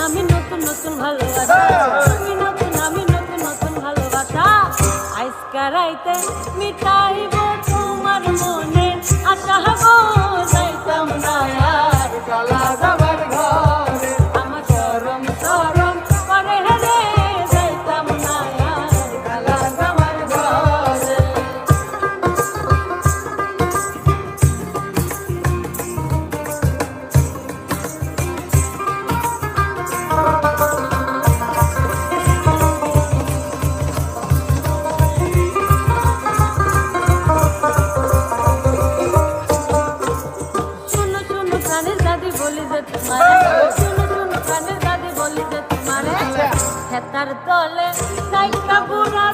আমি নতুন নতুন ভালোবাসা আমি নতুন ভালোবাসা আজকে রাইতে মিটাইব তোমার মনে আশা গো যাইতাম না আর কালা যাবার ঘরে আমার শরম শরম করে রে যাইতাম না আর কালা যাবার ঘরে হেতার তলে সাইকা বুড়া